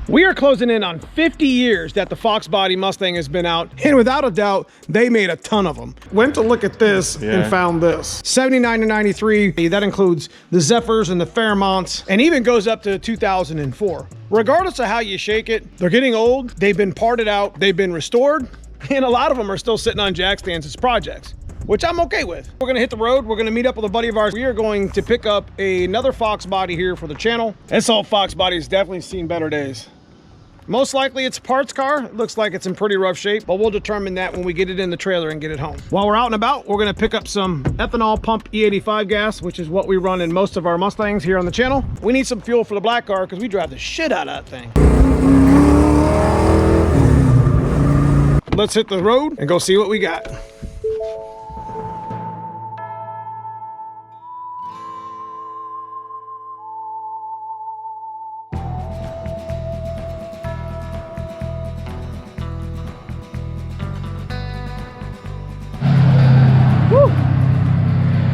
We are closing in on 50 years that the Foxbody Mustang has been out, and without a doubt, they made a ton of them. Went to look at this and found this. 79 to 93, that includes the Zephyrs and the Fairmonts, and even goes up to 2004. Regardless of how you shake it, they're getting old, they've been parted out, they've been restored, and a lot of them are still sitting on jack stands as projects, which I'm okay with. We're gonna hit the road. We're gonna meet up with a buddy of ours. We are going to pick up another Foxbody here for the channel. This old Foxbody has definitely seen better days. Most likely it's a parts car. It looks like it's in pretty rough shape, but we'll determine that when we get it in the trailer and get it home. While we're out and about, we're gonna pick up some ethanol pump E85 gas, which is what we run in most of our Mustangs here on the channel. We need some fuel for the black car because we drive the shit out of that thing. Let's hit the road and go see what we got.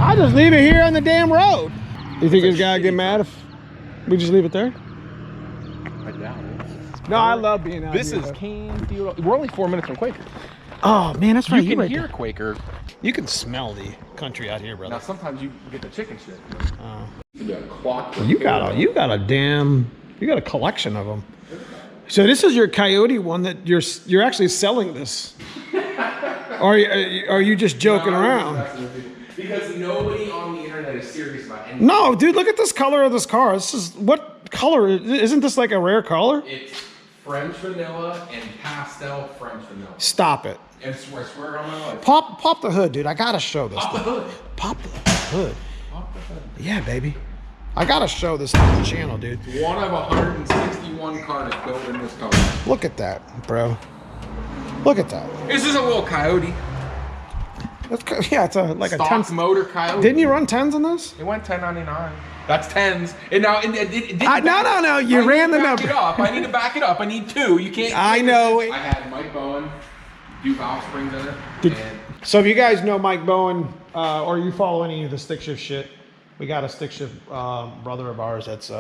I just leave it here on the damn road. You think this guy would get mad if we just leave it there? I doubt it. No, I love being out here. This is Canfield. We're only 4 minutes from Quaker. Oh man, that's right. You can hear Quaker. You can smell the country out here, brother. Now sometimes you get the chicken shit. You got a collection of them. So this is your Coyote one that you're actually selling this. Or are you just joking around? Because nobody on the internet is serious about anything. No, dude, look at this color of this car. This is, what color? Isn't this like a rare color? It's French vanilla and pastel French vanilla. Stop it. And I swear on my life. Pop the hood, dude. I gotta show this. Pop the hood. Pop the hood. Pop the hood. Yeah, baby. I gotta show this on the channel, dude. One of 161 cars built in this car. Look at that, bro. Look at that. This is a little Coyote. Yeah, it's like Stock a 10 motor Coyote. Didn't you run 10s on this? It went 1099. That's 10s. And now it didn't. No. You ran the number. I need to back it up. I need two. You can't. I know. I had Mike Bowen, Duke Offsprings in it. So if you guys know Mike Bowen, or you follow any of the stick shift shit, we got a stick shift brother of ours that's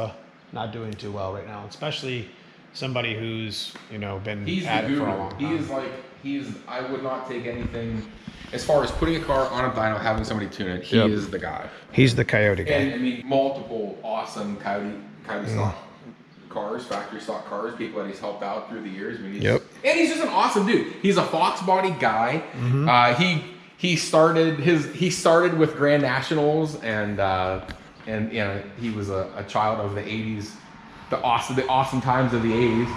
not doing too well right now, especially somebody who's been at it for a long time. I would not take anything. As far as putting a car on a dyno, having somebody tune it, he is the guy. He's the Coyote guy. And I mean, multiple awesome Coyote stock cars, factory stock cars, people that he's helped out through the years. I mean, and he's just an awesome dude. He's a Foxbody guy. Mm-hmm. He started with Grand Nationals, and he was a child of the '80s, the awesome times of the '80s,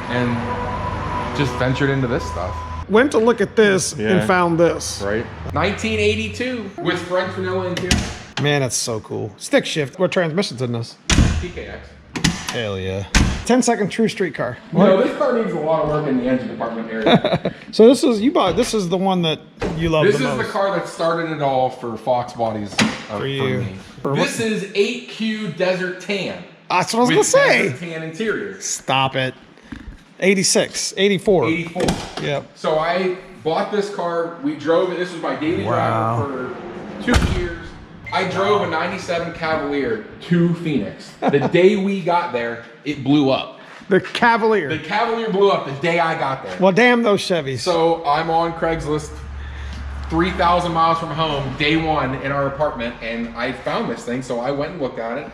and just ventured into this stuff. Went to look at this and found this. Right. 1982 with French vanilla interior. Man, that's so cool. Stick shift. What transmission's in this? PKX. Hell yeah. 10-second true street car. This car needs a lot of work in the engine department area. So this is the one that you love the most. This is the car that started it all for Foxbodies for you. For me. This is 8Q Desert Tan. That's what I was gonna say. Desert Tan interior. Stop it. 86, 84. 84. Yep. So I bought this car. We drove it. This was my daily driver for 2 years. I drove a 97 Cavalier to Phoenix. The day we got there, it blew up. The Cavalier. The Cavalier blew up the day I got there. Well, damn those Chevys. So I'm on Craigslist, 3,000 miles from home, day one in our apartment, and I found this thing. So I went and looked at it.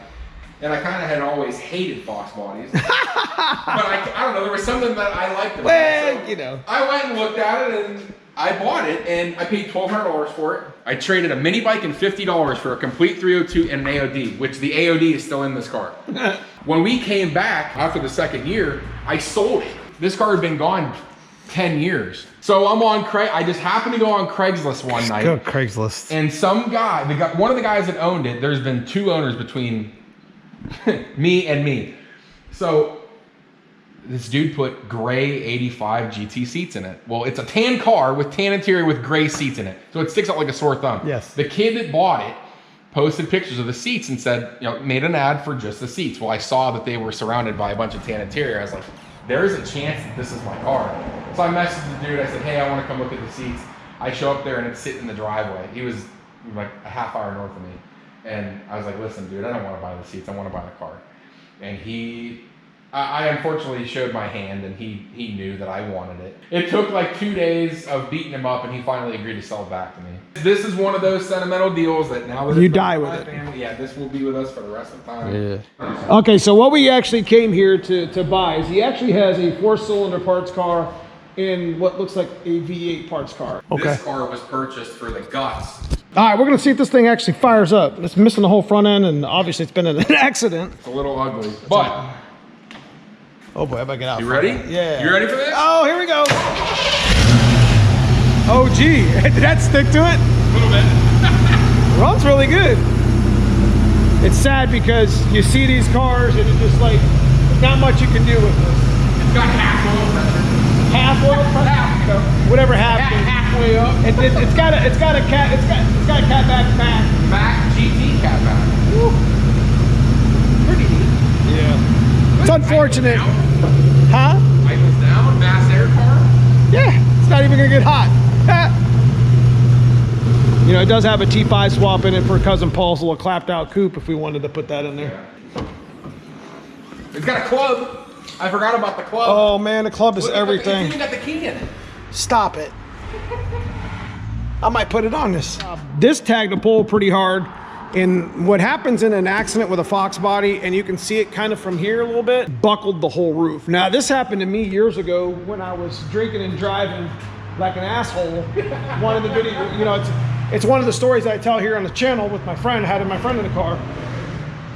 And I kind of had always hated Foxbodies. But I don't know, there was something that I liked about it. So I went and looked at it and I bought it and I paid $1,200 for it. I traded a mini bike and $50 for a complete 302 and an AOD, which the AOD is still in this car. When we came back after the second year, I sold it. This car had been gone 10 years. So I'm on I just happened to go on Craigslist one night. Go Craigslist. And some guy, one of the guys that owned it, there's been 2 owners between me. So this dude put gray 85 GT seats in it. Well, it's a tan car with tan interior with gray seats in it. So it sticks out like a sore thumb. Yes. The kid that bought it posted pictures of the seats and said, made an ad for just the seats. Well, I saw that they were surrounded by a bunch of tan interior. I was like, there's a chance that this is my car. So I messaged the dude. I said, hey, I want to come look at the seats. I show up there and it's sitting in the driveway. He was like a half hour north of me. And I was like, listen, dude, I don't want to buy the seats. I want to buy the car. And he I unfortunately showed my hand, and he knew that I wanted it. It took like 2 days of beating him up, and he finally agreed to sell it back to me. This is one of those sentimental deals that now that you die with it. Family, yeah, this will be with us for the rest of the time. Yeah. Okay, so what we actually came here to buy is he actually has a 4-cylinder parts car in what looks like a V8 parts car. Okay. This car was purchased for the guts. All right, we're gonna see if this thing actually fires up. It's missing the whole front end, and obviously it's been an accident. It's a little ugly, but. Oh boy, I better get out. You ready? Yeah. You ready for this? Oh, here we go. Oh gee, did that stick to it? A little bit. Runs really good. It's sad because you see these cars and it's just like, there's not much you can do with this. It's got half oil pressure. Half oil pressure? Half, you know. Whatever happened. Halfway up. It's got a cat back. Back GT cat back. Woo. Pretty neat. Yeah. It's unfortunate. Huh? Idles down, mass air car. Yeah, it's not even gonna get hot. You know, it does have a T5 swap in it for Cousin Paul's little clapped out coupe if we wanted to put that in there. Yeah. It's got a club. I forgot about the club. Oh man, the club is everything. It's even got the key in it. Stop it. I might put it on this. This tagged the pole pretty hard. And what happens in an accident with a Foxbody, and you can see it kind of from here a little bit, buckled the whole roof. Now this happened to me years ago when I was drinking and driving like an asshole. One of the video, you know, it's one of the stories I tell here on the channel with my friend. I had my friend in the car.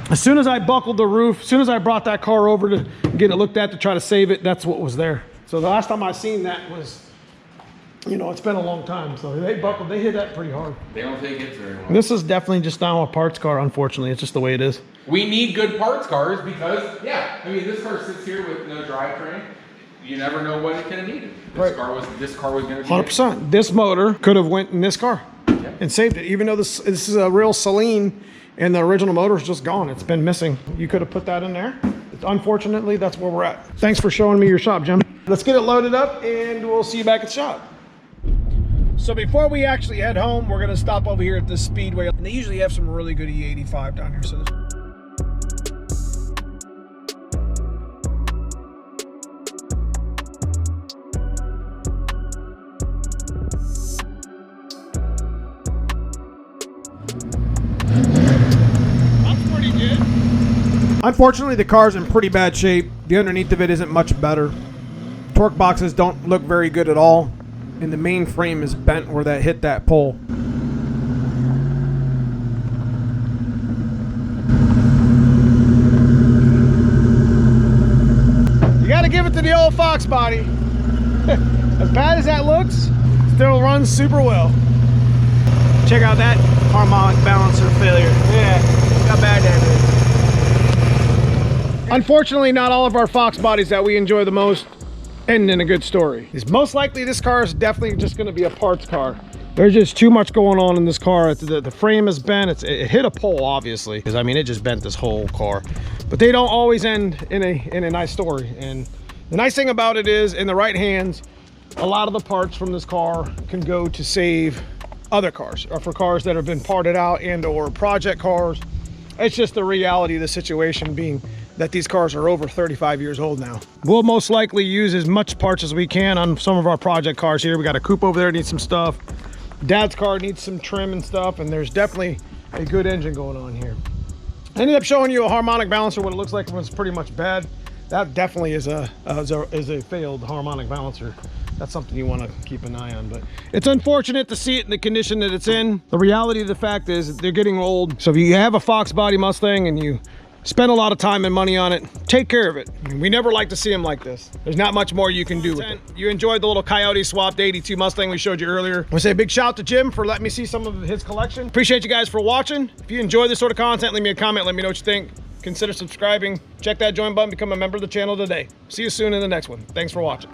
As soon as I buckled the roof, as soon as I brought that car over to get it looked at to try to save it, that's what was there. So the last time I seen that was, you know, it's been a long time. So they hit that pretty hard. They don't take it very well. This is definitely just now a parts car, unfortunately. It's just the way it is. We need good parts cars because, yeah, I mean, this car sits here with no drivetrain. You never know what it could have needed. This car was going to be 100%. This motor could have went in this car and saved it. Even though this is a real Celine and the original motor is just gone. It's been missing. You could have put that in there. Unfortunately, that's where we're at. Thanks for showing me your shop, Jim. Let's get it loaded up and we'll see you back at the shop. So before we actually head home, we're gonna stop over here at this Speedway. And they usually have some really good E85 down here. So that's pretty good. Unfortunately, the car's in pretty bad shape. The underneath of it isn't much better. Torque boxes don't look very good at all. And the main frame is bent where that hit that pole. You gotta give it to the old Foxbody. As bad as that looks, still runs super well. Check out that harmonic balancer failure. Yeah, how bad that is. Unfortunately, not all of our Foxbodies that we enjoy the most end in a good story. Is most likely this car is definitely just going to be a parts car. There's just too much going on in this car. The frame is bent. It hit a pole, obviously, because I mean it just bent this whole car. But they don't always end in a nice story. And the nice thing about it is, in the right hands, a lot of the parts from this car can go to save other cars, or for cars that have been parted out and or project cars. It's just the reality of the situation being that these cars are over 35 years old now. We'll most likely use as much parts as we can on some of our project cars here. We got a coupe over there, needs some stuff. Dad's car needs some trim and stuff, and there's definitely a good engine going on here. I ended up showing you a harmonic balancer, what it looks like when it's pretty much bad. That definitely is a failed harmonic balancer. That's something you want to keep an eye on, but it's unfortunate to see it in the condition that it's in. The reality of the fact is they're getting old. So if you have a Foxbody Mustang and you spend a lot of time and money on it, take care of it. We never like to see them like this. There's not much more you can do with it. You enjoyed the little Coyote swapped 82 Mustang we showed you earlier. I want to say a big shout out to Jim for letting me see some of his collection. Appreciate you guys for watching. If you enjoy this sort of content, leave me a comment, let me know what you think. Consider subscribing. Check that join button, become a member of the channel today. See you soon in the next one. Thanks for watching.